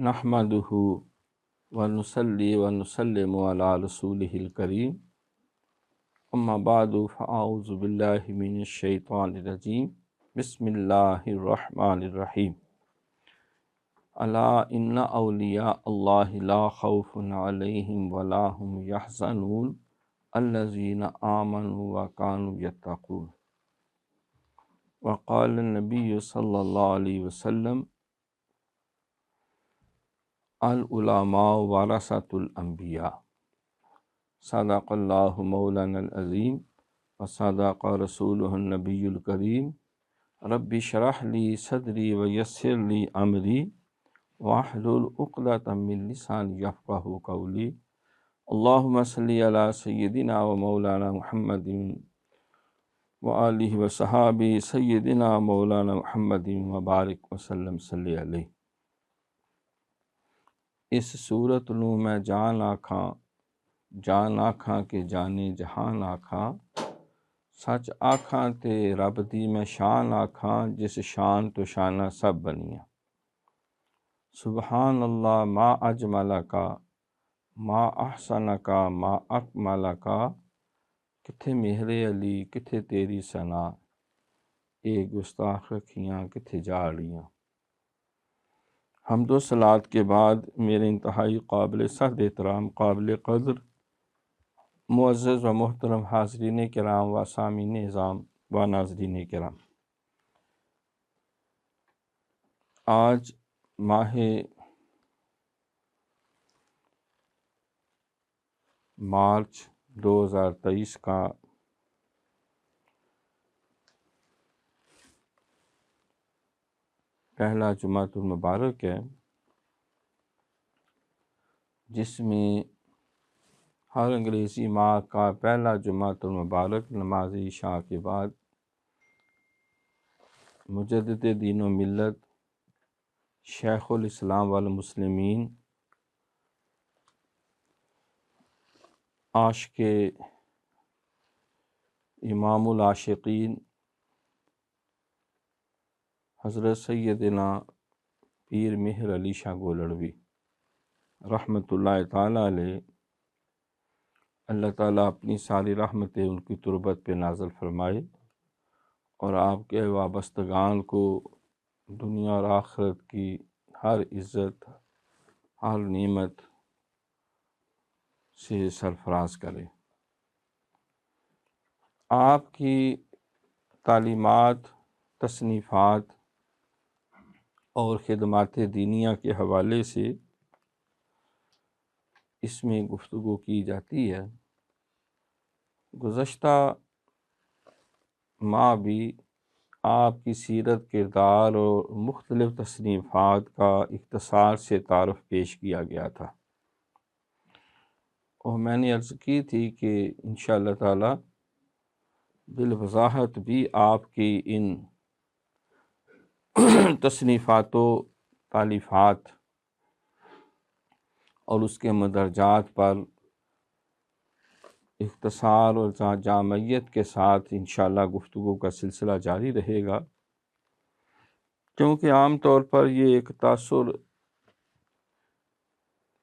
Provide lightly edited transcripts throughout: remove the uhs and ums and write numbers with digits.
نحمدہ ونصلی ونسلم علی رسولہ الکریم اما بعد فاعوذ باللہ من الشیطان الرجیم بسم اللہ الرحمن الرحیم الا ان اولیاء اللہ لا خوف علیہم ولا هم یحزنون الذین آمنوا وکانوا یتقون وقال النبی صلی اللہ علیہ وسلم العلماء ورثۃ الانبیاء صدق اللہ مولانا العظیم وصدق رسولہ النبی الکریم رب اشرح لی صدری ویسر لی امری واحلل عقدۃ من لسانی یفقہوا قولی اللہم صلی علی سیدنا و مولانا محمد وآلہ وصحابہ سیدنا مولانا محمد وبارک وسلم صلی علیہ۔ اس صورت نو میں جان آکھاں کہ جانے جہان آکھاں، سچ آکھاں تے رب دی میں شان آکھاں، جس شان تو شانہ سب بنیاں۔ سبحان اللہ ما اجملکا ما احسنکا ما اکملکا، کتھے مہر علی کتھے تیری ثنا، اے گستاخ رکھیاں کتھے جاڑیاں۔ حمد و صلوات کے بعد میرے انتہائی قابل صد احترام، قابل قدر، معزز و محترم حاضرین کرام و سامعین نظام و ناظرین کرام، آج ماہ مارچ 2023 کا پہلا جمعۃ المبارک ہے، جس میں ہر انگریزی ماہ کا پہلا جمعۃ المبارک نماز عشاء کے بعد مجدد دین و ملت شیخ الاسلام والمسلمین عاشق امام العاشقین حضرت سیدنا پیر مہر علی شاہ گولڑوی رحمۃ اللہ تعالیٰ علیہ، اللہ تعالیٰ اپنی ساری رحمتیں ان کی تربت پہ نازل فرمائے اور آپ کے وابستگان کو دنیا اور آخرت کی ہر عزت ہر نعمت سے سرفراز کرے۔ آپ کی تعلیمات، تصنیفات اور خدمات دینیہ کے حوالے سے اس میں گفتگو کی جاتی ہے۔ گزشتہ ماہ بھی آپ کی سیرت، کردار اور مختلف تصنیفات کا اختصار سے تعارف پیش کیا گیا تھا، اور میں نے عرض کی تھی کہ انشاءاللہ تعالی بالوضاحت بھی آپ کی ان تصنیفات و تالیفات اور اس کے مدرجات پر اختصار اور جامعیت کے ساتھ انشاءاللہ گفتگو کا سلسلہ جاری رہے گا، کیونکہ عام طور پر یہ ایک تاثر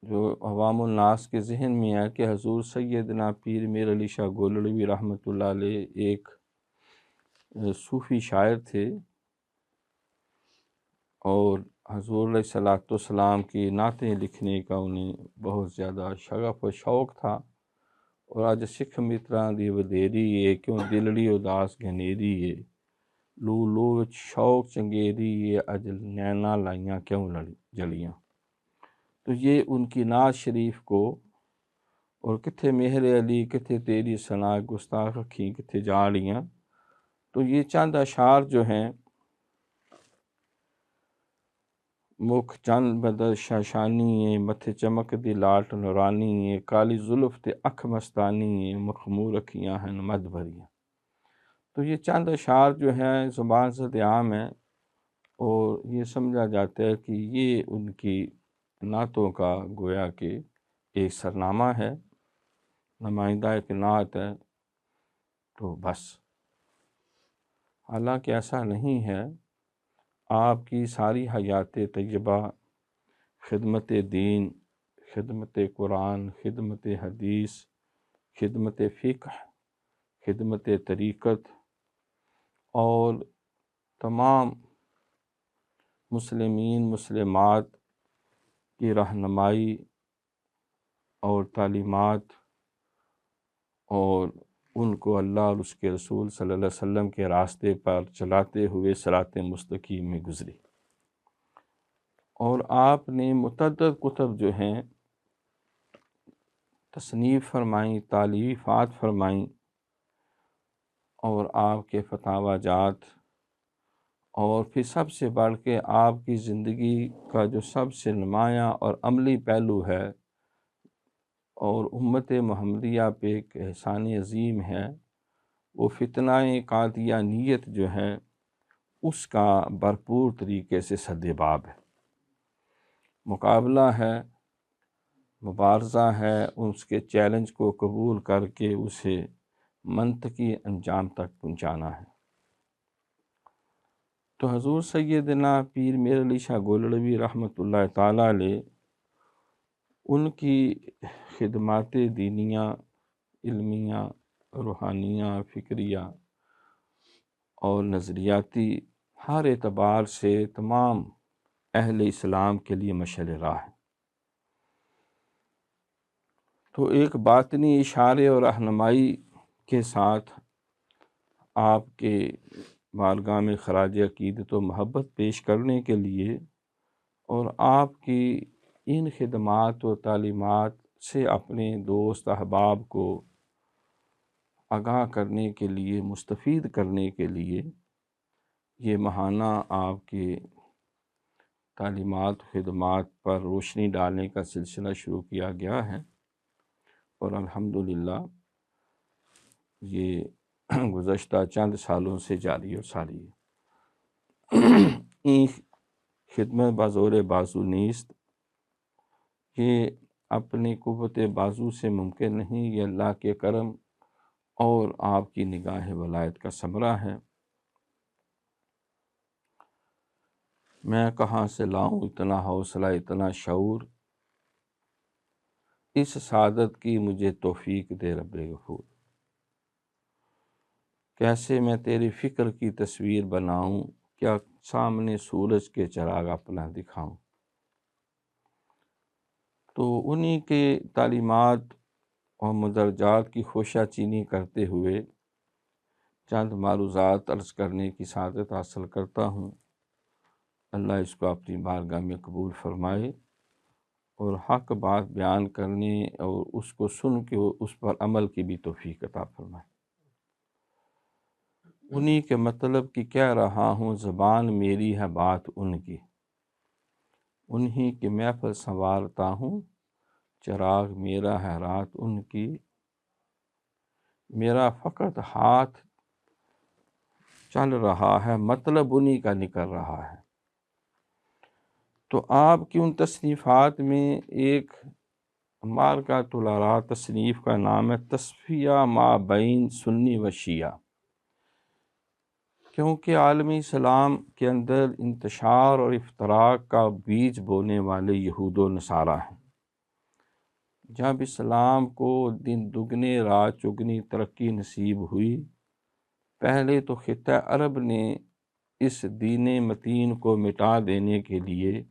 جو عوام الناس کے ذہن میں ہے کہ حضور سیدنا پیر مہر علی شاہ گولڑوی رحمۃ اللہ علیہ ایک صوفی شاعر تھے، اور حضور علیہ الصلوۃ والسلام کی نعتیں لکھنے کا انہیں بہت زیادہ شغف و شوق تھا، اور آج سکھ متراں دی ودیری ہے کیوں دلڑی اداس گھنیری ہے، لو لو وچ شوق چنگیری ہے اجل نینا لائیاں کیوں جلیاں۔ تو یہ ان کی نعت شریف کو، اور کتھے مہر علی کتھے تیری ثنا گستاخ رکھی کتھے جاڑیاں، تو یہ چند اشعار جو ہیں، مکھ چند بدر شاشانی ہے متھے چمک دی لاٹ نورانی ہے، کالی زلف تے اکھ مستانی ہے مخمور اکھیاں ہیں مد بھریاں۔ تو یہ چند اشعار جو ہیں زبان زد عام ہیں، اور یہ سمجھا جاتا ہے کہ یہ ان کی نعتوں کا گویا کہ ایک سرنامہ ہے، نمائندہ ایک نعت ہے، تو بس۔ حالانکہ ایسا نہیں ہے، آپ کی ساری حیات طیبہ خدمت دین، خدمت قرآن، خدمت حدیث، خدمت فقہ، خدمت طریقت اور تمام مسلمین مسلمات کی رہنمائی اور تعلیمات اور ان کو اللہ اور اس کے رسول صلی اللہ علیہ وسلم کے راستے پر چلاتے ہوئے صراط مستقیم میں گزری۔ اور آپ نے متعدد کتب جو ہیں تصنیف فرمائیں، تالیفات فرمائیں، اور آپ کے فتاوی جات، اور پھر سب سے بڑھ کے آپ کی زندگی کا جو سب سے نمایاں اور عملی پہلو ہے اور امت محمدیہ پہ ایک احسان عظیم ہے، وہ فتنہ قادیانیت جو ہے اس کا بھرپور طریقے سے سد باب ہے، مقابلہ ہے، مبارزہ ہے، اس کے چیلنج کو قبول کر کے اسے منطقی انجام تک پہنچانا ہے۔ تو حضور سیدنا پیر میر علی شاہ گولڑوی رحمۃ اللہ تعالیٰ علیہ، ان کی خدمات دینیہ، علمیہ، روحانیہ، فکریہ اور نظریاتی ہر اعتبار سے تمام اہل اسلام کے لیے مشعل راہ ہے۔ تو ایک باطنی اشارے اور رہنمائی کے ساتھ آپ کے بارگاہ میں خراج عقیدت و محبت پیش کرنے کے لیے اور آپ کی ان خدمات و تعلیمات سے اپنے دوست احباب کو آگاہ کرنے کے لیے، مستفید کرنے کے لیے یہ ماہانہ آپ کی تعلیمات خدمات پر روشنی ڈالنے کا سلسلہ شروع کیا گیا ہے، اور الحمدللہ یہ گزشتہ چند سالوں سے جاری و ساری ہے۔ این خدمت بازور بازو نیست، یہ اپنی قوت بازو سے ممکن نہیں، یہ اللہ کے کرم اور آپ کی نگاہ ولایت کا ثمرہ ہے۔ میں کہاں سے لاؤں اتنا حوصلہ، اتنا شعور، اس سعادت کی مجھے توفیق دے رب غفور۔ کیسے میں تیری فکر کی تصویر بناؤں، کیا سامنے سورج کے چراغ اپنا دکھاؤں۔ تو انہی کے تعلیمات اور مدرجات کی خوشہ چینی کرتے ہوئے چند معروضات عرض کرنے کی سعادت حاصل کرتا ہوں۔ اللہ اس کو اپنی بارگاہ میں قبول فرمائے اور حق بات بیان کرنے اور اس کو سن کے اس پر عمل کی بھی توفیق عطا فرمائے۔ انہی کے مطلب کی کہہ رہا ہوں، زبان میری ہے بات ان کی، انہی کی محفل سنوارتا ہوں، چراغ میرا ہے رات ان کی، میرا فقط ہاتھ چل رہا ہے، مطلب انہی کا نکل رہا ہے۔ تو آپ کی ان تصنیفات میں ایک مارکۃ الآراء تصنیف کا نام ہے تصفیہ ما بین سنی و شیعہ، کیونکہ عالم اسلام کے اندر انتشار اور افتراق کا بیج بونے والے یہود و نصارہ ہیں۔ جب اسلام کو دن دگنے رات چگنی ترقی نصیب ہوئی، پہلے تو خطہ عرب نے اس دین متین کو مٹا دینے کے لیے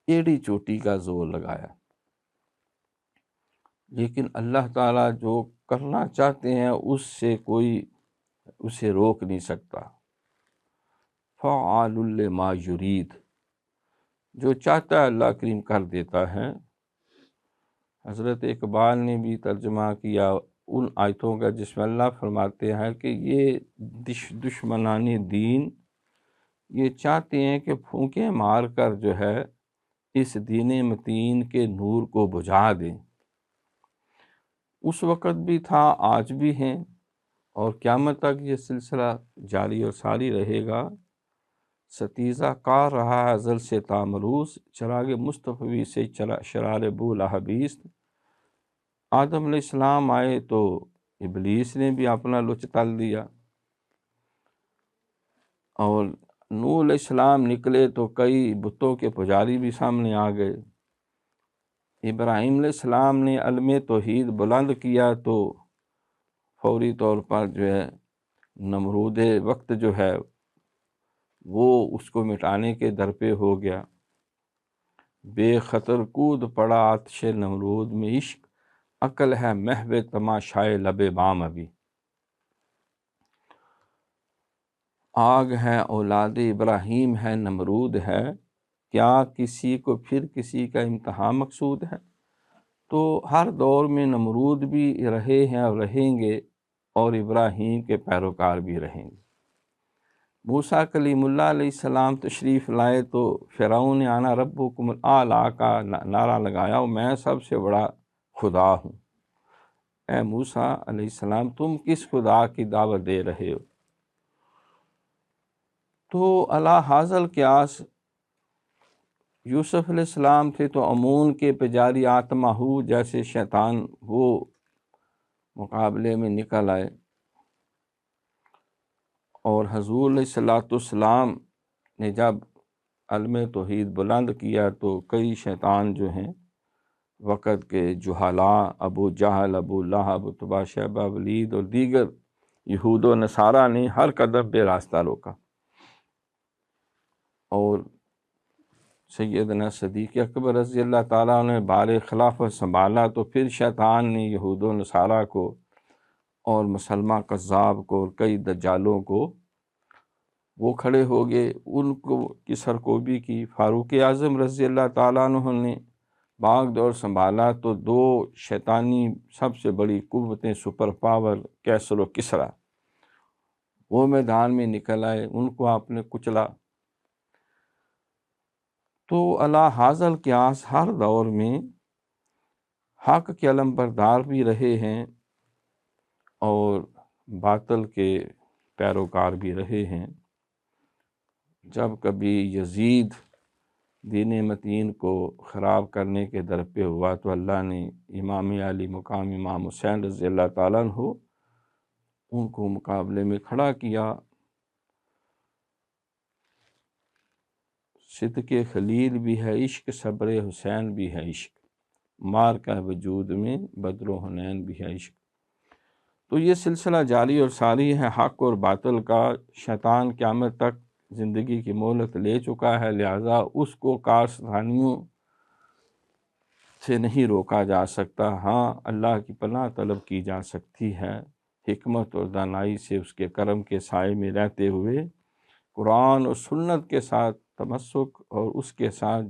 ایڑی چوٹی کا زور لگایا، لیکن اللہ تعالیٰ جو کرنا چاہتے ہیں اس سے کوئی اسے روک نہیں سکتا۔ فعال لما یرید، جو چاہتا ہے اللہ کریم کر دیتا ہے۔ حضرت اقبال نے بھی ترجمہ کیا ان آیتوں کا جس میں اللہ فرماتے ہیں کہ یہ دشمنان دین یہ چاہتے ہیں کہ پھونکے مار کر جو ہے اس دین متین کے نور کو بجھا دیں۔ اس وقت بھی تھا، آج بھی ہیں، اور قیامت تک یہ سلسلہ جاری اور ساری رہے گا۔ ستیزہ کار رہا ہے ازل سے تامروز، چراغ مصطفی سے شرار بولا حبیست۔ آدم علیہ السلام آئے تو ابلیس نے بھی اپنا لچ تل دیا، اور نوح علیہ السلام نکلے تو کئی بتوں کے پجاری بھی سامنے آ گئے۔ ابراہیم علیہ السلام نے علم توحید بلند کیا تو فوری طور پر جو ہے نمرود وقت جو ہے وہ اس کو مٹانے کے در پہ ہو گیا۔ بے خطر کود پڑا آتش نمرود میں، عشق عقل ہے محو تماشائے لب بام ابھی۔ آگ ہے اولاد ابراہیم ہے نمرود ہے، کیا کسی کو پھر کسی کا امتحان مقصود ہے؟ تو ہر دور میں نمرود بھی رہے ہیں اور رہیں گے، اور ابراہیم کے پیروکار بھی رہیں گے۔ موسیٰ کلیم اللہ علیہ السلام تشریف لائے تو فرعون نے انا ربکم الاعلیٰ کا نعرہ لگایا، اور میں سب سے بڑا خدا ہوں۔ اے موسیٰ علیہ السلام، تم کس خدا کی دعوت دے رہے ہو؟ تو علی ھذا القیاس یوسف علیہ السلام تھے تو امون کے پجاری آتماہو جیسے شیطان وہ مقابلے میں نکل آئے، اور حضور علیہ السلام نے جب علم توحید بلند کیا تو کئی شیطان جو ہیں وقت کے جہلاء، ابو جہل، ابو لہب، عتبہ، شیبہ، ولید اور دیگر یہود و نصارہ نے ہر قدم بے راستہ روکا، اور سیدنا صدیق اکبر رضی اللہ تعالیٰ نے بار خلافت سنبھالا تو پھر شیطان نے یہود و نصارہ کو اور مسلمہ کذاب کو اور کئی دجالوں کو وہ کھڑے ہو گئے، ان کو کی سرکوبی کی۔ فاروق اعظم رضی اللہ تعالیٰ عنہ نے باغ دور سنبھالا تو دو شیطانی سب سے بڑی قوتیں سپر پاور کیسر و کسریٰ وہ میدان میں نکل آئے، ان کو آپ نے کچلا۔ تو علی ھذا القیاس ہر دور میں حق کے علم بردار بھی رہے ہیں اور باطل کے پیروکار بھی رہے ہیں۔ جب کبھی یزید دین متین کو خراب کرنے کے در پہ ہوا تو اللہ نے امام علی مقام امام حسین رضی اللہ تعالیٰ عنہ ان کو مقابلے میں کھڑا کیا۔ صدق خلیل بھی ہے عشق، صبر حسین بھی ہے عشق، مار کا وجود میں بدر و حنین بھی ہے عشق۔ تو یہ سلسلہ جاری اور ساری ہے حق اور باطل کا۔ شیطان قیامت تک زندگی کی مہلت لے چکا ہے، لہذا اس کو کارستانیوں سے نہیں روکا جا سکتا۔ ہاں، اللہ کی پناہ طلب کی جا سکتی ہے، حکمت اور دانائی سے اس کے کرم کے سائے میں رہتے ہوئے قرآن اور سنت کے ساتھ تمسک اور اس کے ساتھ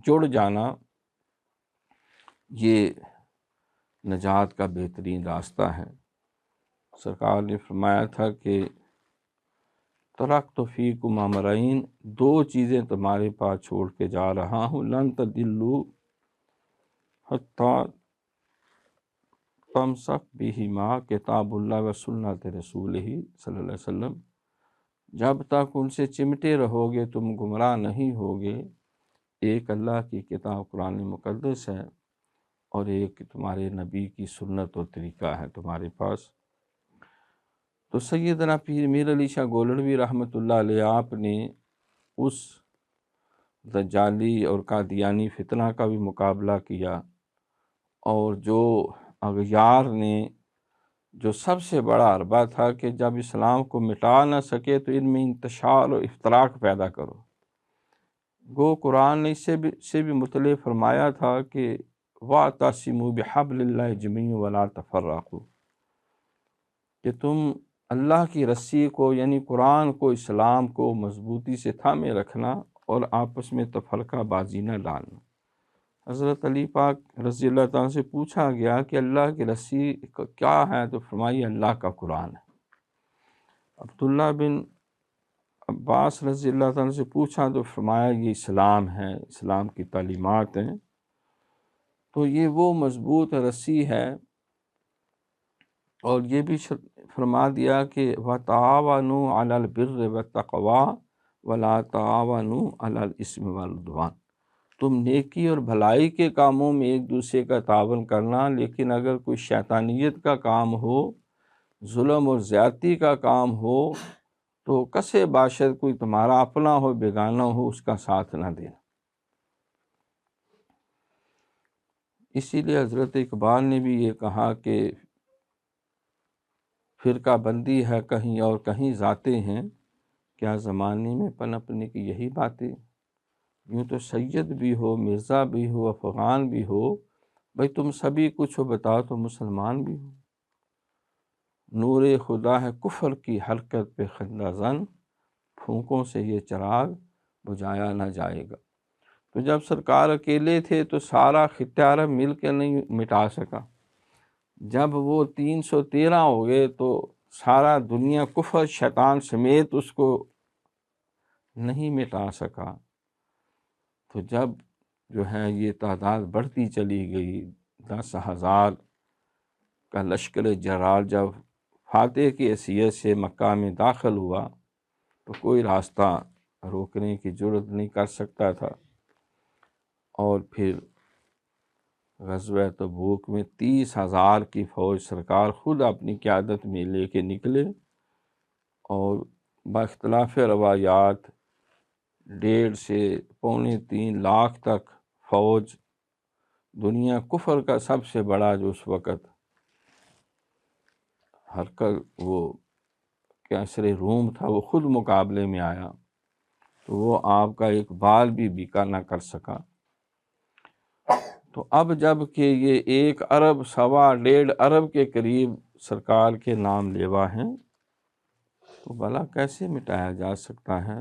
جڑ جانا، یہ نجات کا بہترین راستہ ہے۔ سرکار نے فرمایا تھا کہ ترکت فیکم امرین، دو چیزیں تمہارے پاس چھوڑ کے جا رہا ہوں، لن تضلوا حتی تمسک بہما، کتاب اللہ و سنت رسولہ صلی اللہ علیہ وسلم، جب تک ان سے چمٹے رہو گے تم گمراہ نہیں ہوگے۔ ایک اللہ کی کتاب قرآن مقدس ہے اور ایک تمہارے نبی کی سنت اور طریقہ ہے تمہارے پاس۔ تو سیدنا پیر میر علی شاہ گولڑوی رحمۃ اللہ علیہ آپ نے اس دجالی اور قادیانی فتنہ کا بھی مقابلہ کیا، اور جو اغیار نے جو سب سے بڑا حربہ تھا کہ جب اسلام کو مٹا نہ سکے تو ان میں انتشار اور افتراق پیدا کرو۔ گو قرآن نے اس سے بھی مطلع فرمایا تھا کہ وَاعْتَصِمُوا بِحَبْلِ اللَّهِ جَمِيعًا وَلَا تَفَرَّقُوا، کہ تم اللہ کی رسی کو یعنی قرآن کو، اسلام کو مضبوطی سے تھامے رکھنا اور آپس میں تفرقہ بازی نہ ڈالنا۔ حضرت علی پاک رضی اللہ تعالیٰ سے پوچھا گیا کہ اللہ کی رسی کیا ہے، تو فرمائی اللہ کا قرآن ہے۔ عبداللہ بن عباس رضی اللہ تعالیٰ سے پوچھا تو فرمایا یہ اسلام ہے، اسلام کی تعلیمات ہیں۔ تو یہ وہ مضبوط رسی ہے، اور یہ بھی فرما دیا کہ وَتَعَاوَنُوا عَلَى الْبِرِّ وَالتَّقْوَىٰ وَلَا تَعَاوَنُوا عَلَى الْإِثْمِ وَالْعُدْوَانِ، تم نیکی اور بھلائی کے کاموں میں ایک دوسرے کا تعاون کرنا، لیکن اگر کوئی شیطانیت کا کام ہو، ظلم اور زیادتی کا کام ہو، تو کسے باشد کوئی تمہارا اپنا ہو بیگانہ ہو اس کا ساتھ نہ دینا۔ اسی لیے حضرت اقبال نے بھی یہ کہا کہ فرقہ بندی ہے کہیں اور کہیں ذاتیں ہیں، کیا زمانے میں پنپنے کی یہی باتیں۔ یوں تو سید بھی ہو، مرزا بھی ہو، افغان بھی ہو، بھئی تم سبھی کچھ ہو، بتاؤ تو مسلمان بھی ہو۔ نور خدا ہے کفر کی حرکت پہ خندہ زن، پھونکوں سے یہ چراغ بجھایا نہ جائے گا۔ تو جب سرکار اکیلے تھے تو سارا خطہ عرب مل کے نہیں مٹا سکا، جب وہ 313 ہو گئے تو سارا دنیا کفر شیطان سمیت اس کو نہیں مٹا سکا۔ تو جب جو ہے یہ تعداد بڑھتی چلی گئی، 10,000 کا لشکر جرار جب فاتح کی حیثیت سے مکہ میں داخل ہوا تو کوئی راستہ روکنے کی جرت نہیں کر سکتا تھا۔ اور پھر غزوہ تبوک میں 30,000 کی فوج سرکار خود اپنی قیادت میں لے کے نکلے، اور باختلاف روایات 1.5 سے 2.25 لاکھ تک فوج، دنیا کفر کا سب سے بڑا جو اس وقت وہ کیسر روم تھا، وہ خود مقابلے میں آیا، تو وہ آپ کا ایک بال بھی بیکا نہ کر سکا۔ تو اب جب کہ یہ 1 ارب 1.25 ارب کے قریب سرکار کے نام لیوا ہیں، تو بھلا کیسے مٹایا جا سکتا ہے؟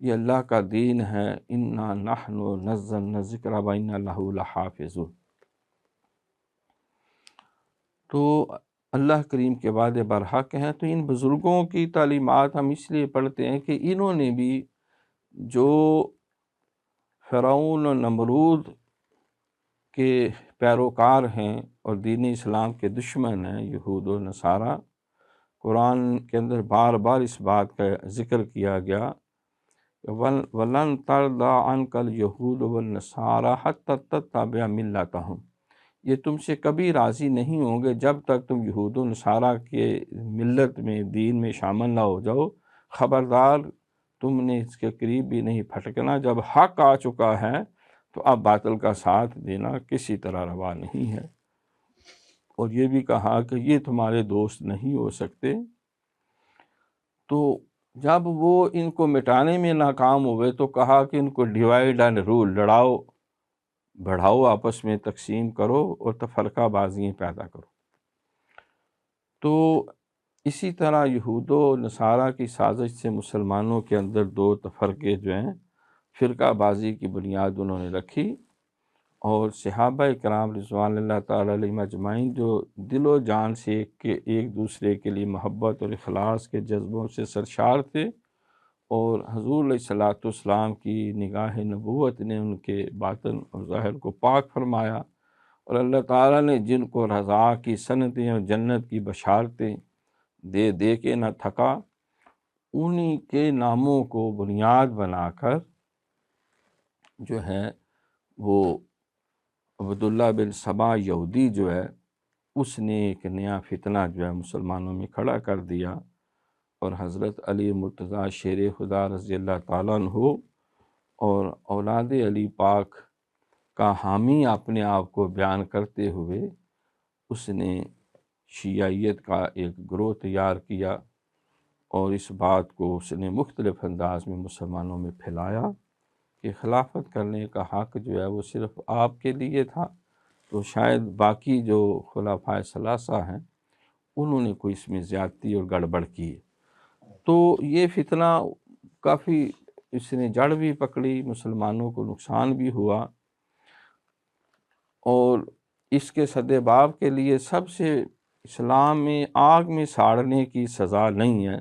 یہ اللہ کا دین ہے، انا نحن نزلنا الذکر وانا لہ لحافظون۔ تو اللہ کریم کے وعدے برحق ہیں۔ تو ان بزرگوں کی تعلیمات ہم اس لیے پڑھتے ہیں کہ انہوں نے بھی جو فرعون و نمرود کے پیروکار ہیں اور دین اسلام کے دشمن ہیں، یہود و نصارہ، قرآن کے اندر بار بار اس بات کا ذکر کیا گیا، وَلَن تَرْضَىٰ عَنْكَ الْيَهُودُ وَالنَّصَارَىٰ حَتَّىٰ تَتَّبِعَ مِلَّتَهُمْ۔ یہ تم سے کبھی راضی نہیں ہوں گے جب تک تم یہود و نصارہ کے ملت میں، دین میں شامل نہ ہو جاؤ۔ خبردار، تم نے اس کے قریب بھی نہیں پھٹکنا۔ جب حق آ چکا ہے تو اب باطل کا ساتھ دینا کسی طرح روا نہیں ہے۔ اور یہ بھی کہا کہ یہ تمہارے دوست نہیں ہو سکتے۔ تو جب وہ ان کو مٹانے میں ناکام ہوئے تو کہا کہ ان کو ڈیوائیڈ اینڈ رول، لڑاؤ بڑھاؤ، آپس میں تقسیم کرو اور تفرقہ بازیاں پیدا کرو۔ تو اسی طرح یہود و نصارہ کی سازش سے مسلمانوں کے اندر 2 تفرقے جو ہیں، فرقہ بازی کی بنیاد انہوں نے رکھی، اور صحابہ کرام رضوان اللہ تعالیٰ علیہم اجمعین جو دل و جان سے ایک دوسرے کے لیے محبت اور اخلاص کے جذبوں سے سرشار تھے، اور حضور علیہ الصلوۃ والسلام کی نگاہ نبوت نے ان کے باطن اور ظاہر کو پاک فرمایا، اور اللہ تعالیٰ نے جن کو رضا کی صنعتیں اور جنت کی بشارتیں دے دے کے نہ تھکا، انہی کے ناموں کو بنیاد بنا کر جو ہے وہ عبداللہ بن سبا یہودی جو ہے، اس نے ایک نیا فتنہ جو ہے مسلمانوں میں کھڑا کر دیا، اور حضرت علی مرتضیٰ شیر خدا رضی اللہ تعالیٰ عنہ اور اولاد علی پاک کا حامی اپنے آپ کو بیان کرتے ہوئے اس نے شیعیت کا ایک گروہ تیار کیا، اور اس بات کو اس نے مختلف انداز میں مسلمانوں میں پھیلایا کہ خلافت کرنے کا حق جو ہے وہ صرف آپ کے لیے تھا، تو شاید باقی جو خلفائے ثلاثہ ہیں انہوں نے کوئی اس میں زیادتی اور گڑبڑ کی۔ تو یہ فتنہ کافی اس نے جڑ بھی پکڑی، مسلمانوں کو نقصان بھی ہوا، اور اس کے سدباب کے لیے سب سے اسلام میں آگ میں ساڑنے کی سزا نہیں ہے،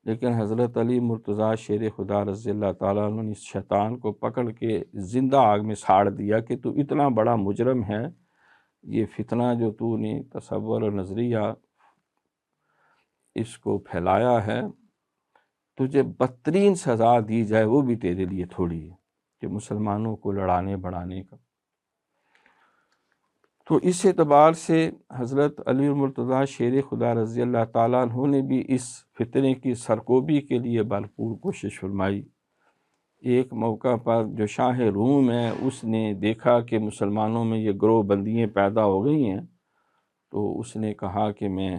لیکن حضرت علی مرتضیٰ شیر خدا رضی اللہ تعالیٰ عنہ نے اس شیطان کو پکڑ کے زندہ آگ میں ساڑ دیا کہ تو اتنا بڑا مجرم ہے، یہ فتنہ جو تو نے تصور اور نظریہ اس کو پھیلایا ہے، تجھے بدترین سزا دی جائے وہ بھی تیرے لیے تھوڑی ہے کہ مسلمانوں کو لڑانے بڑھانے کا۔ تو اس اعتبار سے حضرت علی المرتضیٰ شیر خدا رضی اللہ تعالیٰ عنہ نے بھی اس فتنے کی سرکوبی کے لیے بھرپور کوشش فرمائی۔ ایک موقع پر جو شاہ روم ہے اس نے دیکھا کہ مسلمانوں میں یہ گروہ بندیاں پیدا ہو گئی ہیں، تو اس نے کہا کہ میں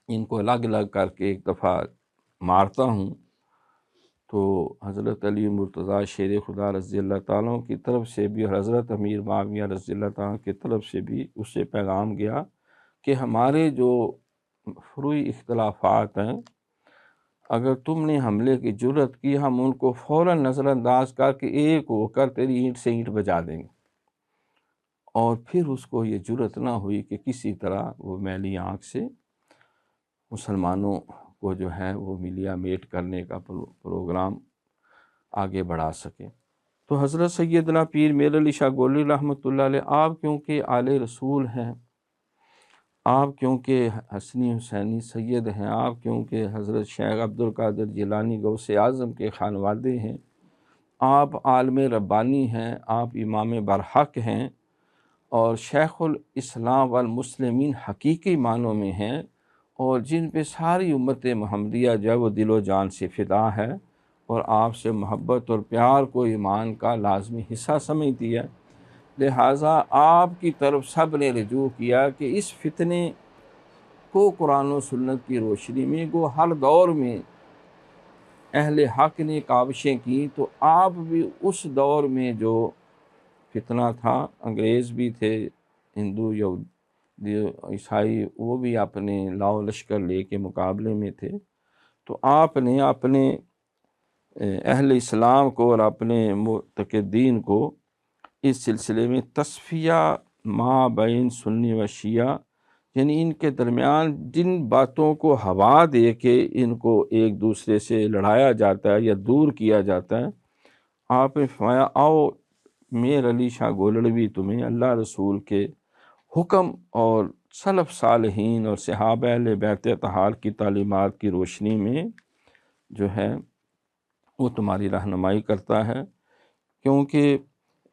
ان کو الگ الگ کر کے ایک دفعہ مارتا ہوں۔ تو حضرت علی مرتضیٰ شیر خدا رضی اللہ تعالیٰ کی طرف سے بھی اور حضرت امیر معاویہ رضی اللہ تعالیٰ کی طرف سے بھی اس سے پیغام گیا کہ ہمارے جو فروعی اختلافات ہیں، اگر تم نے حملے کی جرت کی، ہم ان کو فوراً نظر انداز کر کے ایک ہو کر تیری اینٹ سے اینٹ بجا دیں گے۔ اور پھر اس کو یہ جرت نہ ہوئی کہ کسی طرح وہ میلی آنکھ سے مسلمانوں کو جو ہے وہ ملیا میٹ کرنے کا پروگرام آگے بڑھا سکے۔ تو حضرت سیدنا پیر میر علی شاہ گولری رحمۃ اللہ علیہ، آپ کیونکہ آل رسول ہیں، آپ کیونکہ حسنی حسینی سید ہیں، آپ کیونکہ حضرت شیخ عبد القادر جیلانی غوث اعظم کے خانوادے ہیں، آپ عالم ربانی ہیں، آپ امام برحق ہیں، اور شیخ الاسلام والمسلمین حقیقی معنوں میں ہیں، اور جن پہ ساری امت محمدیہ جو ہے وہ دل و جان سے فدا ہے اور آپ سے محبت اور پیار کو ایمان کا لازمی حصہ سمجھتی ہے، لہٰذا آپ کی طرف سب نے رجوع کیا کہ اس فتنے کو قرآن و سنت کی روشنی میں گو ہر دور میں اہل حق نے کاوشیں کی، تو آپ بھی اس دور میں جو فتنہ تھا، انگریز بھی تھے، ہندو عیسائی وہ بھی اپنے لاؤ لشکر لے کے مقابلے میں تھے، تو آپ نے اپنے اہل اسلام کو اور اپنے معتقدین کو اس سلسلے میں تصفیہ ما بین سنی و شیعہ، یعنی ان کے درمیان جن باتوں کو ہوا دے کے ان کو ایک دوسرے سے لڑایا جاتا ہے یا دور کیا جاتا ہے، آپ نے فرمایا آؤ میر علی شاہ گولڑوی تمہیں اللہ رسول کے حکم اور سلف صالحین اور صحابہ اہل بیت اطہار کی تعلیمات کی روشنی میں جو ہے وہ تمہاری رہنمائی کرتا ہے، کیونکہ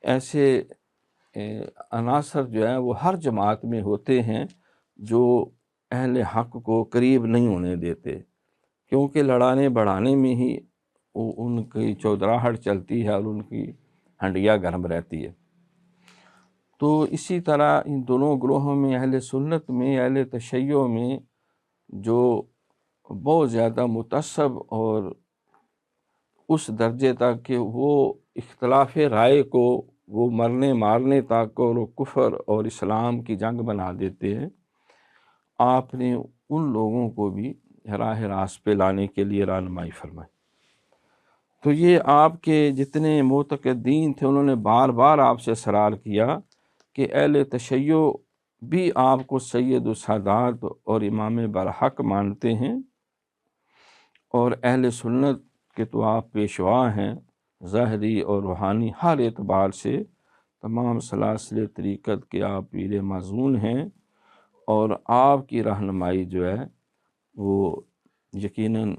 ایسے عناصر جو ہیں وہ ہر جماعت میں ہوتے ہیں جو اہل حق کو قریب نہیں ہونے دیتے، کیونکہ لڑانے بڑھانے میں ہی ان کی چودراہٹ چلتی ہے اور ان کی ہنڈیا گرم رہتی ہے۔ تو اسی طرح ان دونوں گروہوں میں اہل سنت میں، اہل تشیع میں جو بہت زیادہ متعصب اور اس درجے تک کہ وہ اختلاف رائے کو وہ مرنے مارنے تک اور کفر اور اسلام کی جنگ بنا دیتے ہیں، آپ نے ان لوگوں کو بھی راہ راست پہ لانے کے لیے رہنمائی فرمائی۔ تو یہ آپ کے جتنے معتقدین تھے انہوں نے بار بار آپ سے اصرار کیا کہ اہل تشیع بھی آپ کو سید السادات اور امام برحق مانتے ہیں، اور اہل سنت کے تو آپ پیشوا ہیں، ظاہری اور روحانی ہر اعتبار سے تمام سلاسل طریقت کے آپ پیر معزون ہیں، اور آپ کی رہنمائی جو ہے وہ یقیناً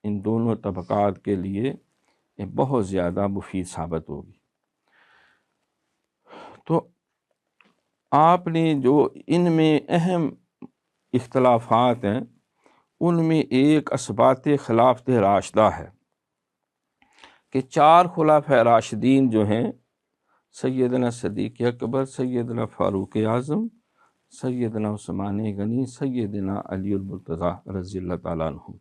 ان دونوں طبقات کے لیے بہت زیادہ مفید ثابت ہوگی۔ تو آپ نے جو ان میں اہم اختلافات ہیں ان میں ایک اثبات خلافت راشدہ ہے کہ 4 خلفائے راشدین جو ہیں، سیدنا صدیق اکبر، سیدنا فاروق اعظم، سیدنا عثمان غنی، سیدنا علی المرتضیٰ رضی اللہ تعالیٰ عنہ،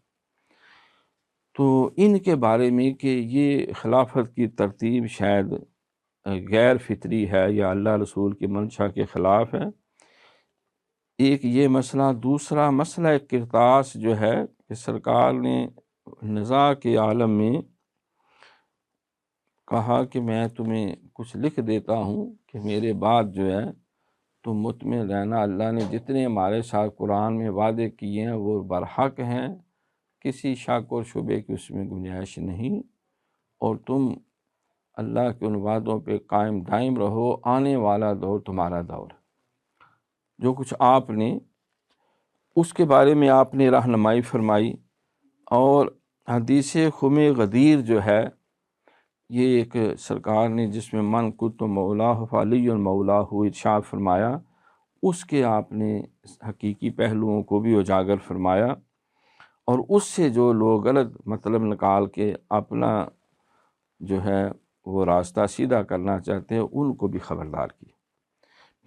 تو ان کے بارے میں کہ یہ خلافت کی ترتیب شاید غیر فطری ہے یا اللہ رسول کی منشا کے خلاف ہے، ایک یہ مسئلہ۔ دوسرا مسئلہ کرتاس جو ہے کہ سرکار نے نزاع کے عالم میں کہا کہ میں تمہیں کچھ لکھ دیتا ہوں کہ میرے بعد جو ہے تم مطمئن رہنا، اللہ نے جتنے ہمارے ساتھ قرآن میں وعدے کیے ہیں وہ برحق ہیں، کسی شک اور شبے کی اس میں گنجائش نہیں، اور تم اللہ کے ان وعدوں پہ قائم دائم رہو، آنے والا دور تمہارا دور ہے۔ جو کچھ آپ نے اس کے بارے میں آپ نے رہنمائی فرمائی، اور حدیث خم غدیر جو ہے یہ ایک سرکار نے جس میں من کنت مولا فعلی مولا ہو ارشاد فرمایا، اس کے آپ نے حقیقی پہلوؤں کو بھی اجاگر فرمایا، اور اس سے جو لوگ غلط مطلب نکال کے اپنا جو ہے وہ راستہ سیدھا کرنا چاہتے ہیں ان کو بھی خبردار کی۔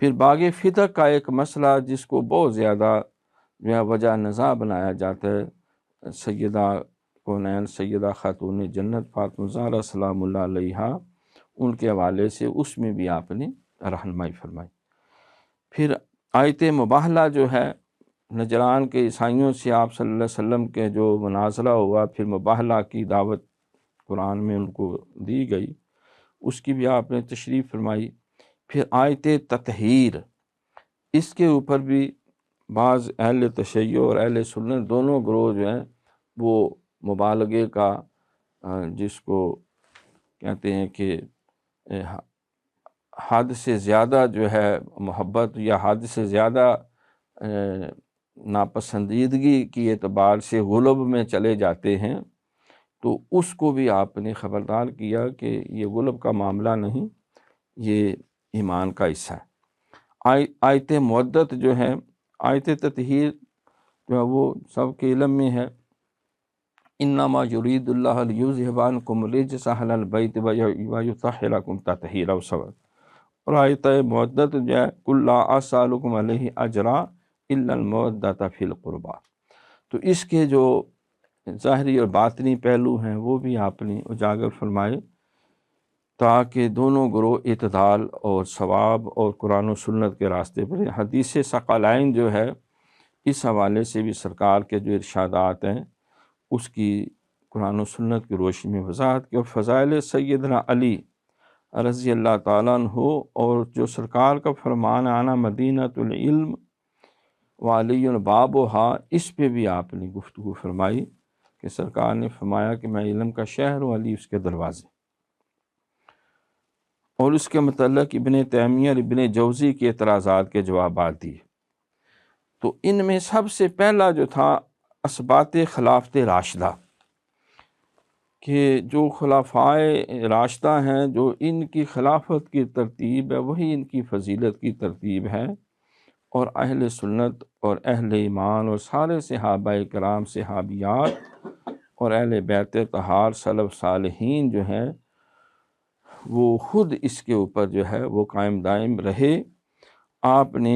پھر باغ فتق کا ایک مسئلہ جس کو بہت زیادہ جو ہے وجہ نزاع بنایا جاتا ہے، سیدہ کونین سیدہ خاتون جنت فاطمہ زہرا سلام اللہ علیہا، ان کے حوالے سے اس میں بھی آپ نے رہنمائی فرمائی۔ پھر آیت مباہلہ جو ہے نجران کے عیسائیوں سے آپ صلی اللہ علیہ وسلم کے جو مناظرہ ہوا، پھر مباہلہ کی دعوت قرآن میں ان کو دی گئی، اس کی بھی آپ نے تشریح فرمائی۔ پھر آیت تطہیر، اس کے اوپر بھی بعض اہل تشیع اور اہل سنت دونوں گروہ جو ہیں وہ مبالغے کا جس کو کہتے ہیں کہ حد سے زیادہ جو ہے محبت یا حد سے زیادہ ناپسندیدگی کی اعتبار سے غلب میں چلے جاتے ہیں، تو اس کو بھی آپ نے خبردار کیا کہ یہ غلب کا معاملہ نہیں، یہ ایمان کا حصہ ہے۔ آیت مودت جو ہے، آیت تطہیر جو ہے وہ سب کے علم میں ہے، انما یرید اللہ لیذھب عنکم الرجس اہل البیت ویطہرکم تطہیرا، اور آیت مودت جو ہے قل لا اسألکم علیہ اجرا الا المودۃ فی القربی، تو اس کے جو ظاہری اور باطنی پہلو ہیں وہ بھی آپ نے اجاگر فرمائے، تاکہ دونوں گروہ اعتدال اور ثواب اور قرآن و سنت کے راستے پر۔ حدیث ثقلین جو ہے اس حوالے سے بھی سرکار کے جو ارشادات ہیں اس کی قرآن و سنت کی روشنی میں وضاحت کی، اور فضائل سیدنا علی رضی اللہ تعالیٰ عنہ اور جو سرکار کا فرمان آنا مدینۃ العلم وعلی بابھا، اس پہ بھی آپ نے گفتگو فرمائی کہ سرکار نے فرمایا کہ میں علم کا شہر ہوں، علی اس کے دروازے، اور اس کے متعلق ابن تیمیہ اور ابن جوزی کے اعتراضات کے جوابات دیے۔ تو ان میں سب سے پہلا جو تھا اثبات خلافت راشدہ، کہ جو خلفائے راشدہ ہیں جو ان کی خلافت کی ترتیب ہے وہی ان کی فضیلت کی ترتیب ہے، اور اہل سنت اور اہل ایمان اور سارے صحابہ کرام صحابیات اور اہل بیت طہار سلف صالحین جو ہیں وہ خود اس کے اوپر جو ہے وہ قائم دائم رہے۔ آپ نے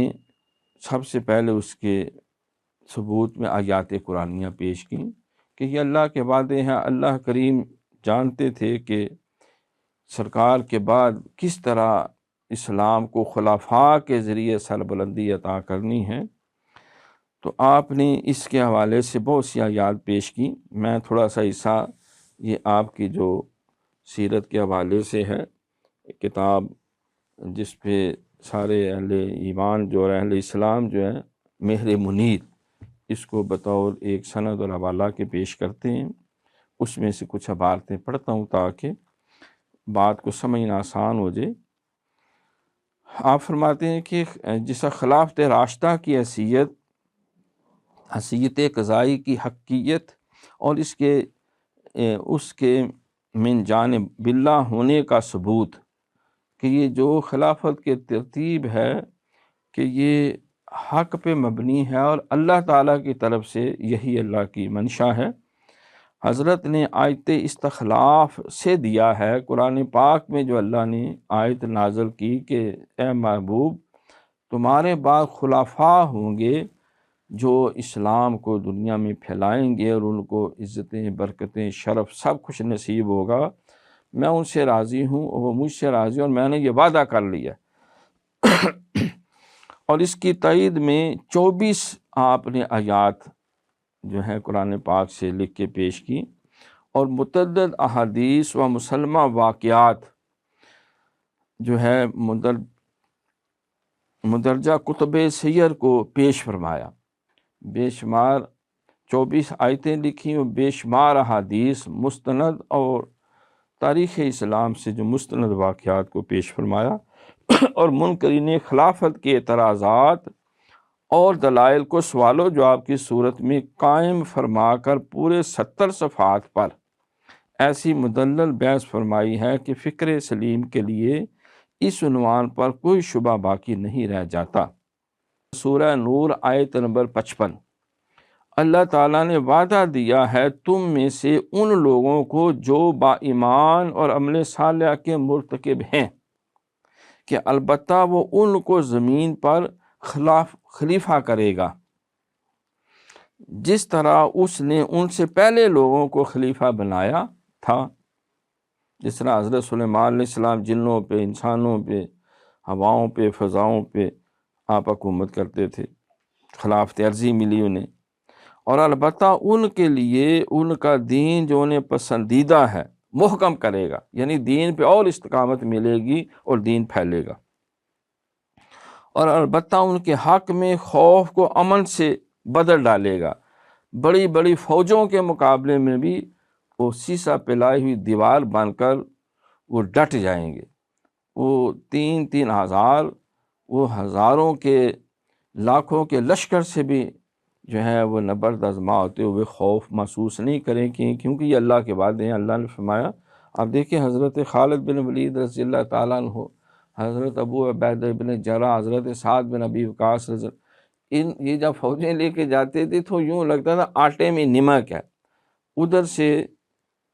سب سے پہلے اس کے ثبوت میں آیات قرآنیہ پیش کی کہ یہ اللہ کے وعدے ہیں۔ اللہ کریم جانتے تھے کہ سرکار کے بعد کس طرح اسلام کو خلفاء کے ذریعے سربلندی عطا کرنی ہے، تو آپ نے اس کے حوالے سے بہت سی آیات پیش کی۔ میں تھوڑا سا حصہ یہ آپ کی جو سیرت کے حوالے سے ہے کتاب جس پہ سارے اہل ایمان جو اور اہل اسلام جو ہے مہر منیر اس کو بطور ایک سند اور حوالہ کے پیش کرتے ہیں، اس میں سے کچھ عبارتیں پڑھتا ہوں تاکہ بات کو سمجھنا آسان ہو جائے۔ آپ فرماتے ہیں کہ جس خلافت راشدہ کی حیثیت قضائی کی حقیقت اور اس کے من جانب باللہ ہونے کا ثبوت، کہ یہ جو خلافت کے ترتیب ہے کہ یہ حق پہ مبنی ہے اور اللہ تعالیٰ کی طرف سے یہی اللہ کی منشا ہے۔ حضرت نے آیت استخلاف سے دیا ہے قرآن پاک میں، جو اللہ نے آیت نازل کی کہ اے محبوب تمہارے بعد خلفاء ہوں گے جو اسلام کو دنیا میں پھیلائیں گے اور ان کو عزتیں برکتیں شرف سب کچھ نصیب ہوگا، میں ان سے راضی ہوں اور وہ مجھ سے راضی اور میں نے یہ وعدہ کر لیا۔ اور اس کی تائید میں 24 آپ نے آیات جو ہے قرآن پاک سے لکھ کے پیش کی، اور متعدد احادیث و مسلمہ واقعات جو ہے مندرجہ کتب سیر کو پیش فرمایا۔ بے شمار 24 آیتیں لکھی اور بے شمار احادیث مستند اور تاریخ اسلام سے جو مستند واقعات کو پیش فرمایا، اور منکرین خلافت کے اعتراضات اور دلائل کو سوال و جواب کی صورت میں قائم فرما کر پورے 70 صفحات پر ایسی مدلل بحث فرمائی ہے کہ فکر سلیم کے لیے اس عنوان پر کوئی شبہ باقی نہیں رہ جاتا۔ سورہ نور آیت نمبر 55، اللہ تعالیٰ نے وعدہ دیا ہے تم میں سے ان لوگوں کو جو با ایمان اور عمل صالح کے مرتکب ہیں کہ البتہ وہ ان کو زمین پر خلیفہ کرے گا جس طرح اس نے ان سے پہلے لوگوں کو خلیفہ بنایا تھا۔ جس طرح حضرت سلیمان علیہ السلام جنوں پہ، انسانوں پہ، ہواؤں پہ، فضاؤں پہ آپ حکومت کرتے تھے، خلافت عرضی ملی انہیں، اور البتہ ان کے لیے ان کا دین جو انہیں پسندیدہ ہے محکم کرے گا، یعنی دین پہ اور استقامت ملے گی اور دین پھیلے گا، اور البتہ ان کے حق میں خوف کو امن سے بدل ڈالے گا۔ بڑی بڑی فوجوں کے مقابلے میں بھی وہ سیسا پلائی ہوئی دیوار بن کر وہ ڈٹ جائیں گے۔ وہ 3,000 ہزار، وہ ہزاروں کے، لاکھوں کے لشکر سے بھی جو ہے وہ نبرد آزما ہوتے ہوئے خوف محسوس نہیں کریں، کیونکہ یہ اللہ کے وعدے ہیں۔ اللہ نے فرمایا، آپ دیکھیں حضرت خالد بن ولید رضی اللہ تعالیٰ عنہ، حضرت ابو عبیدہ بن جرح، حضرت سعد بن ابی وقاص یہ جب فوجیں لے کے جاتے تھے تو یوں لگتا تھا آٹے میں نمک ہے۔ ادھر سے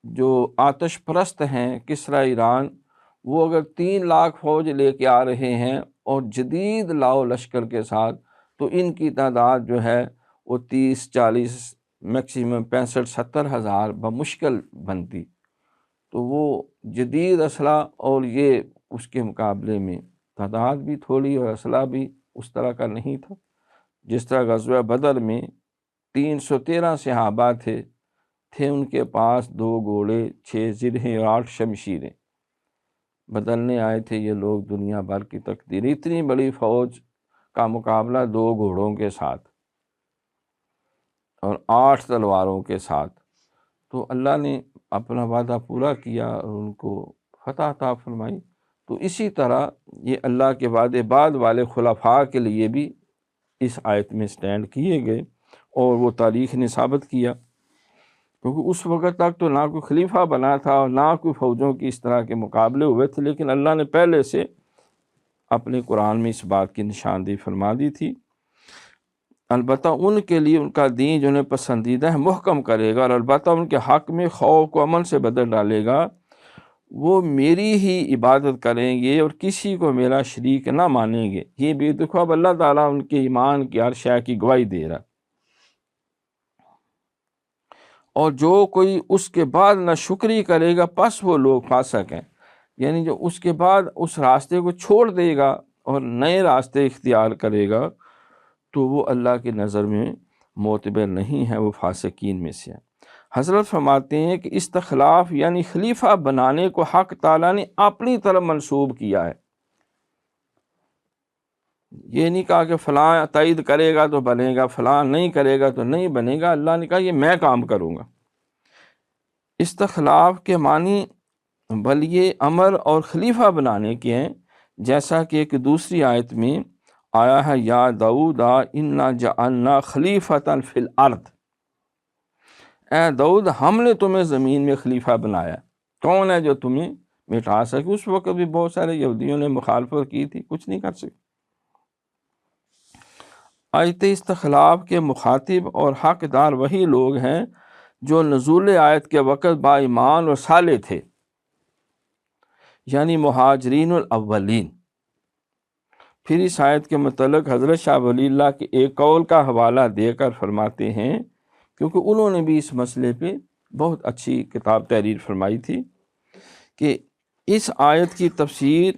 جو آتش پرست ہیں کسریٰ ایران، وہ اگر 3 لاکھ فوج لے کے آ رہے ہیں اور جدید لاؤ لشکر کے ساتھ، تو ان کی تعداد جو ہے وہ 30-40، میکسیمم 65-70 ہزار بمشکل بنتی۔ تو وہ جدید اسلحہ، اور یہ اس کے مقابلے میں تعداد بھی تھوڑی اور اسلحہ بھی اس طرح کا نہیں تھا۔ جس طرح غزوہ بدر میں 313 صحابہ تھے ان کے پاس 2 گھوڑے، 6 زرہیں اور 8 شمشیریں۔ بدلنے آئے تھے یہ لوگ دنیا بھر کی تقدیر۔ اتنی بڑی فوج کا مقابلہ 2 گھوڑوں کے ساتھ اور 8 تلواروں کے ساتھ، تو اللہ نے اپنا وعدہ پورا کیا اور ان کو فتح عطا فرمائی۔ تو اسی طرح یہ اللہ کے وعدے بعد والے خلفاء کے لیے بھی اس آیت میں سٹینڈ کیے گئے، اور وہ تاریخ نے ثابت کیا، کیونکہ اس وقت تک تو نہ کوئی خلیفہ بنا تھا اور نہ کوئی فوجوں کی اس طرح کے مقابلے ہوئے تھے، لیکن اللہ نے پہلے سے اپنے قرآن میں اس بات کی نشاندہی فرما دی تھی۔ البتہ ان کے لیے ان کا دین جو انہیں پسندیدہ ہے محکم کرے گا، اور البتہ ان کے حق میں خوف کو امن سے بدل ڈالے گا۔ وہ میری ہی عبادت کریں گے اور کسی کو میرا شریک نہ مانیں گے۔ یہ بھی دیکھو اب اللہ تعالیٰ ان کے ایمان کی ہر شے کی گواہی دے رہا ہے۔ اور جو کوئی اس کے بعد نہ شکری کرے گا پس وہ لوگ فاسق ہیں، یعنی جو اس کے بعد اس راستے کو چھوڑ دے گا اور نئے راستے اختیار کرے گا تو وہ اللہ کی نظر میں معتبر نہیں ہے، وہ فاسقین میں سے ہے۔ حضرت فرماتے ہیں کہ استخلاف یعنی خلیفہ بنانے کو حق تعالیٰ نے اپنی طرف منسوب کیا ہے۔ یہ نہیں کہا کہ فلاں تائید کرے گا تو بنے گا، فلاں نہیں کرے گا تو نہیں بنے گا۔ اللہ نے کہا یہ میں کام کروں گا۔ استخلاف کے معنی ولی امر اور خلیفہ بنانے کے ہیں، جیسا کہ ایک دوسری آیت میں آیا ہے، یا داؤد انا جعلنا خلیفۃ فی الارض، اے داؤد ہم نے تمہیں زمین میں خلیفہ بنایا۔ کون ہے جو تمہیں مٹا سکے؟ اس وقت بھی بہت سارے یہودیوں نے مخالفت کی تھی، کچھ نہیں کر سکے۔ آیت استخلاف کے مخاطب اور حقدار وہی لوگ ہیں جو نزول آیت کے وقت با ایمان اور صالح تھے، یعنی مہاجرین الاولین۔ پھر اس آیت کے متعلق حضرت شاہ ولی اللہ کے ایک قول کا حوالہ دے کر فرماتے ہیں، کیونکہ انہوں نے بھی اس مسئلے پہ بہت اچھی کتاب تحریر فرمائی تھی، کہ اس آیت کی تفسیر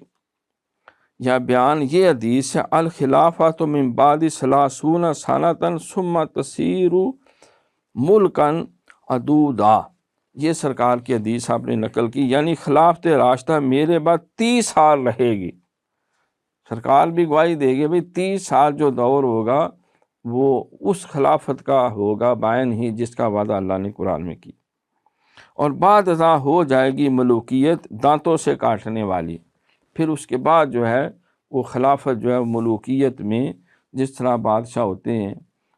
یا بیان یہ حدیث ہے، الخلافۃ من بعد 30 سنۃ ثم تصیر ملکا عدودا۔ یہ سرکار کی حدیث آپ نے نقل کی، یعنی خلافت راشدہ میرے بعد 30 سال رہے گی۔ سرکار بھی گواہی دے گی بھئی 30 سال جو دور ہوگا وہ اس خلافت کا ہوگا بائن ہی جس کا وعدہ اللہ نے قرآن میں کی، اور بعد ازاں ہو جائے گی ملوکیت دانتوں سے کاٹنے والی۔ پھر اس کے بعد جو ہے وہ خلافت جو ہے ملوکیت میں جس طرح بادشاہ ہوتے ہیں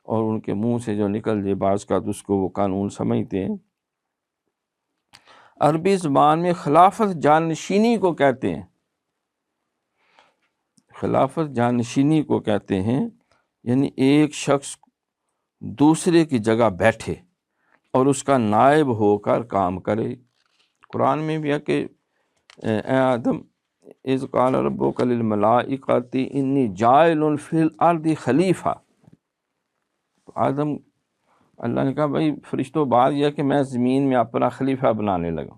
اور ان کے منہ سے جو نکل جائے بعض کا تو اس کو وہ قانون سمجھتے ہیں۔ عربی زبان میں خلافت جانشینی کو کہتے ہیں، خلافت جانشینی کو کہتے ہیں، یعنی ایک شخص دوسرے کی جگہ بیٹھے اور اس کا نائب ہو کر کام کرے۔ قرآن میں بھی ہے کہ اے آدم اذ قال ربک للملائکۃ انی جاعل فی الارض خلیفہ، تو آدم اللہ نے کہا بھائی فرشتوں بات یہ ہے کہ میں زمین میں اپنا خلیفہ بنانے لگا،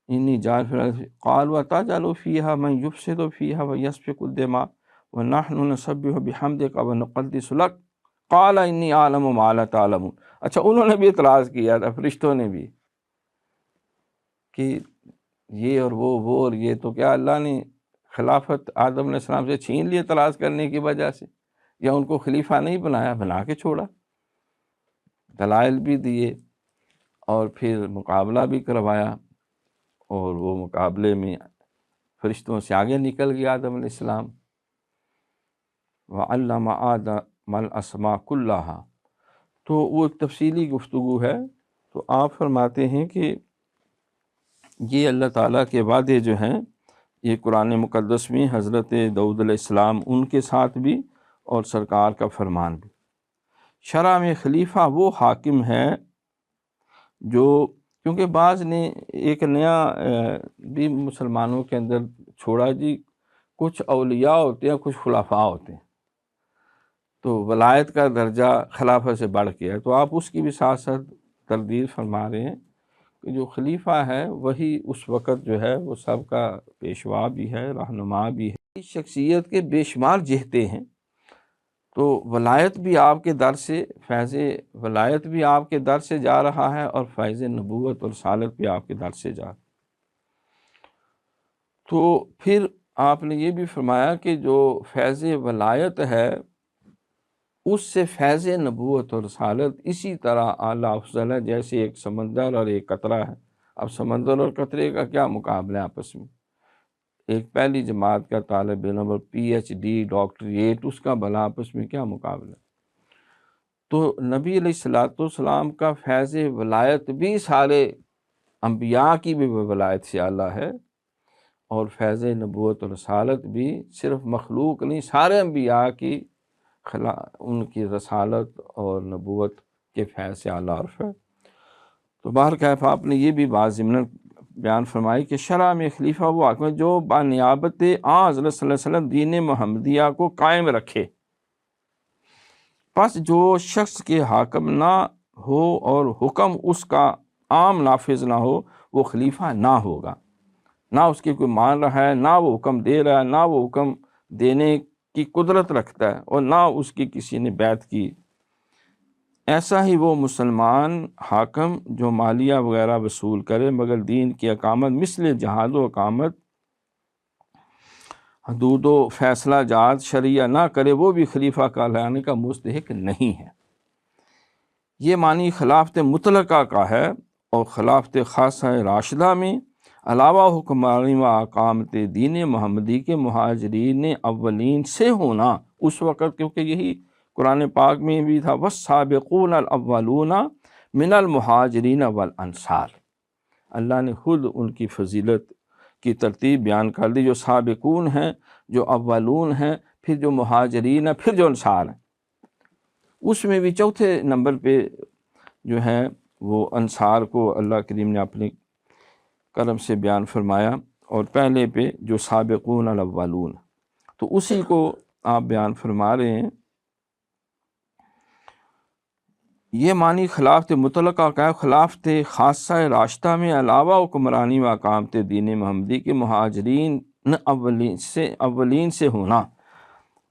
انی جاعل فی الارض، قالوا اتجعل فیہا من یفسد فیہا ویسفک الدماء ونحن نسبح بحمدک ونقدس لک قال انی اعلم ما لا تعلمون۔ اچھا انہوں نے بھی اعتراض کیا تھا، فرشتوں نے بھی، کہ یہ اور وہ اور یہ، تو کیا اللہ نے خلافت آدم علیہ السلام سے چھین لی اعتراض کرنے کی وجہ سے، یا ان کو خلیفہ نہیں بنایا، بنا کے چھوڑا؟ دلائل بھی دیے اور پھر مقابلہ بھی کروایا، اور وہ مقابلے میں فرشتوں سے آگے نکل گیا آدم علیہ السلام۔ وَعَلَّمَ آدَمَ الْأَسْمَاءَ كُلَّهَا، تو وہ ایک تفصیلی گفتگو ہے۔ تو آپ فرماتے ہیں کہ یہ اللہ تعالیٰ کے وعدے جو ہیں یہ قرآن مقدس میں حضرت داؤد علیہ السلام ان کے ساتھ بھی، اور سرکار کا فرمان بھی۔ شرع میں خلیفہ وہ حاکم ہے جو، کیونکہ بعض نے ایک نیا بھی مسلمانوں کے اندر چھوڑا جی، کچھ اولیاء ہوتے ہیں کچھ خلفاء ہوتے ہیں، تو ولایت کا درجہ خلافت سے بڑھ کے ہے، تو آپ اس کی بھی ساتھ ساتھ تردید فرما رہے ہیں کہ جو خلیفہ ہے وہی اس وقت جو ہے وہ سب کا پیشوا بھی ہے، رہنما بھی ہے، اس شخصیت کے بے شمار جہتے ہیں۔ تو ولایت بھی آپ کے در سے، فیض ولایت بھی آپ کے در سے جا رہا ہے، اور فیض نبوت اور رسالت بھی آپ کے در سے جا رہا ہے۔ تو پھر آپ نے یہ بھی فرمایا کہ جو فیض ولایت ہے اس سے فیض نبوت اور رسالت اسی طرح اعلیٰ افضل ہے، جیسے ایک سمندر اور ایک قطرہ ہے۔ اب سمندر اور قطرے کا کیا مقابلہ ہے آپس میں؟ ایک پہلی جماعت کا طالب علم اور پی ایچ ڈی ڈاکٹریٹ، اس کا بھلا آپس میں کیا مقابلہ ہے؟ تو نبی علیہ السلام کا فیض ولایت بھی سارے انبیاء کی بھی ولایت سے اعلیٰ ہے، اور فیض نبوت اور رسالت بھی صرف مخلوق نہیں، سارے انبیاء کی ان کی رسالت اور نبوت کے فیض سے اعلیٰ عرف ہے۔ تو بہرکیف آپ نے یہ بھی بات ضمناً بیان فرمائی کہ شرع میں خلیفہ وہ حاکم ہے جو بنیابت حضرت صلی اللہ علیہ وسلم دین محمدیہ کو قائم رکھے، پس جو شخص کے حاکم نہ ہو اور حکم اس کا عام نافذ نہ ہو وہ خلیفہ نہ ہوگا، نہ اس کی کوئی مان رہا ہے، نہ وہ حکم دے رہا ہے، نہ وہ حکم دینے کی قدرت رکھتا ہے، اور نہ اس کی کسی نے بیعت کی۔ ایسا ہی وہ مسلمان حاکم جو مالیہ وغیرہ وصول کرے مگر دین کی اقامت مثل جہاد و اقامت حدود و فیصلہ جات شرعیہ نہ کرے، وہ بھی خلیفہ کہلانے کا مستحق نہیں ہے۔ یہ معنی خلافت مطلقہ کا ہے، اور خلافت خاصہ راشدہ میں علاوہ حکمرانی و اقامت دین محمدی کے مہاجرین اولین سے ہونا اس وقت، کیونکہ یہی قرآن پاک میں بھی تھا والسابقون الاولون من المہاجرین والانصار، اللہ نے خود ان کی فضیلت کی ترتیب بیان کر دی، جو سابقون ہیں، جو اولون ہیں، پھر جو مہاجرین ہیں، پھر جو انصار ہیں۔ اس میں بھی چوتھے نمبر پہ جو ہے وہ انصار کو اللہ کریم نے اپنے کرم سے بیان فرمایا، اور پہلے پہ جو سابقون الاولون، تو اسی کو آپ بیان فرما رہے ہیں۔ یہ معنی خلافت مطلقہ کا ہے، خلافت خاصہ راشدہ میں علاوہ حکمرانی و اقامت دین محمدی کے مہاجرین اولین سے ہونا،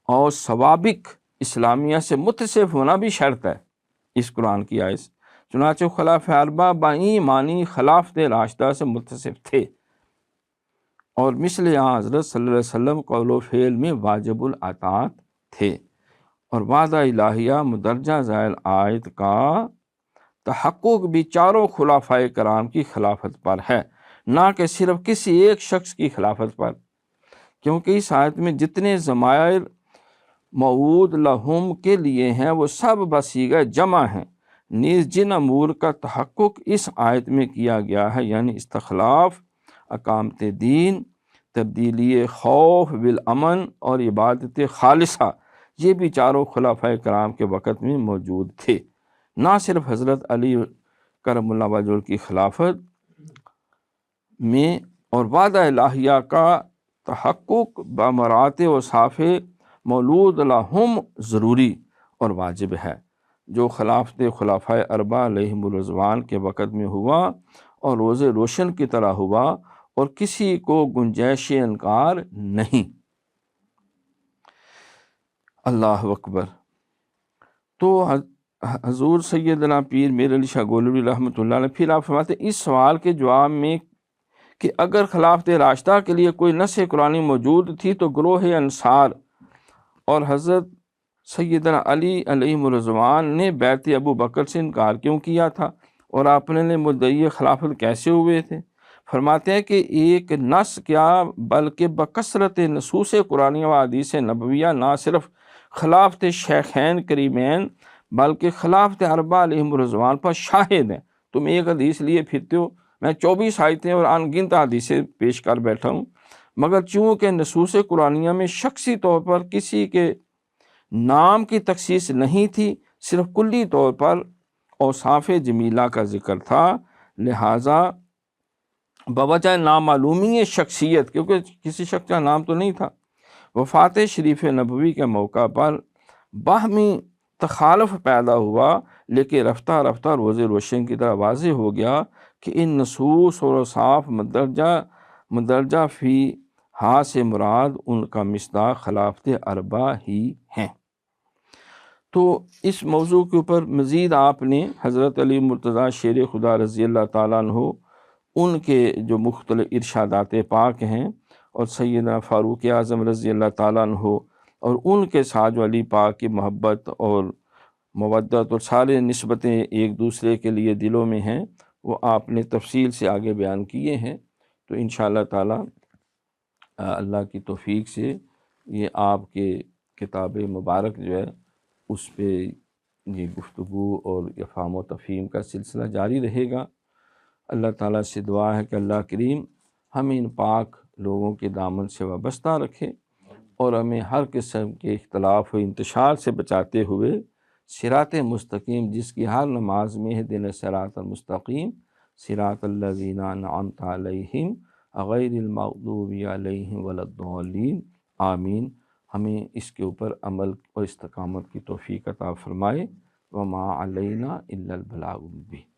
اور سوابق اسلامیہ سے متصف ہونا بھی شرط ہے اس قرآن کی آیت سے۔ چنانچہ خلافہ اربعہ بائیں معنی خلافت راشدہ سے متصف تھے، اور مثل حضرت صلی اللہ علیہ وسلم قول و فعل میں واجب الاطاعت تھے، اور وعدہ الہیہ مدرجہ ذیل آیت کا تحقق بھی چاروں خلفائے کرام کی خلافت پر ہے، نہ کہ صرف کسی ایک شخص کی خلافت پر، کیونکہ اس آیت میں جتنے ضمائر موعود لہم کے لیے ہیں وہ سب بصیغہ جمع ہیں، نیز جن امور کا تحقق اس آیت میں کیا گیا ہے، یعنی استخلاف، اقامت دین، تبدیلی خوف بالامن اور عبادت خالصہ، یہ بھی چاروں خلفائے کرام کے وقت میں موجود تھے۔ نہ صرف حضرت علی کرم اللہ وجہہ کی خلافت میں اور وعدہ الہیہ کا تحقق بمراتب و صاف مولود لہم ضروری اور واجب ہے، جو خلافت خلفائے اربعہ علیہم الرضوان کے وقت میں ہوا اور روز روشن کی طرح ہوا اور کسی کو گنجائش انکار نہیں۔ اللہ اکبر۔ تو حضور سیدنا پیر میر علی شاہ گولوی رحمۃ اللہ علیہ پھر آپ فرماتے ہیں اس سوال کے جواب میں کہ اگر خلافت راشدہ کے لیے کوئی نص قرآنی موجود تھی تو گروہ انصار اور حضرت سیدنا علی علیہ الرضوان نے بیعت ابو بکر سے انکار کیوں کیا تھا، اور اپنے لیے مدعی خلافت کیسے ہوئے تھے؟ فرماتے ہیں کہ ایک نص کیا بلکہ بکثرت نصوص قرآنی و حدیث نبویہ نہ صرف خلافت شیخین کریمین بلکہ خلافت اربعہ علیہم الرضوان پر شاہد ہیں۔ تم ایک حدیث لیے پھرتے ہو، میں 24 آیتیں اور ان گنت حدیثیں پیش کر بیٹھا ہوں، مگر چونکہ نصوص قرآنیہ میں شخصی طور پر کسی کے نام کی تخصیص نہیں تھی، صرف کلی طور پر اوصاف جمیلہ کا ذکر تھا، لہٰذا بوجہ نامعلومی شخصیت، کیونکہ کسی شخص کا نام تو نہیں تھا، وفات شریف نبوی کے موقع پر باہمی تخالف پیدا ہوا، لیکن رفتہ رفتہ روز روشن کی طرح واضح ہو گیا کہ ان نصوص اور اوصاف مندرجہ فی ہاں سے مراد ان کا مصداق خلافت اربعہ ہی ہیں۔ تو اس موضوع کے اوپر مزید آپ نے حضرت علی مرتضیٰ شیر خدا رضی اللہ تعالیٰ عنہ ان کے جو مختلف ارشادات پاک ہیں اور سیدنا فاروق اعظم رضی اللہ تعالیٰ عنہ اور ان کے ساتھ جو علی پاک کی محبت اور مودت اور سارے نسبتیں ایک دوسرے کے لیے دلوں میں ہیں، وہ آپ نے تفصیل سے آگے بیان کیے ہیں۔ تو انشاءاللہ تعالیٰ اللہ کی توفیق سے یہ آپ کے کتاب مبارک جو ہے اس پہ یہ گفتگو اور افہام و تفہیم کا سلسلہ جاری رہے گا۔ اللہ تعالیٰ سے دعا ہے کہ اللہ کریم ہمیں ان پاک لوگوں کے دامن سے وابستہ رکھے اور ہمیں ہر قسم کے اختلاف و انتشار سے بچاتے ہوئے صراط مستقیم، جس کی ہر نماز میں اہدنا الصراط المستقیم صراط الذین انعمت علیہم غیر المغضوب علیہم ولا الضالین، آمین، ہمیں اس کے اوپر عمل اور استقامت کی توفیق عطا فرمائے۔ وما علینا الا البلاغ المبین۔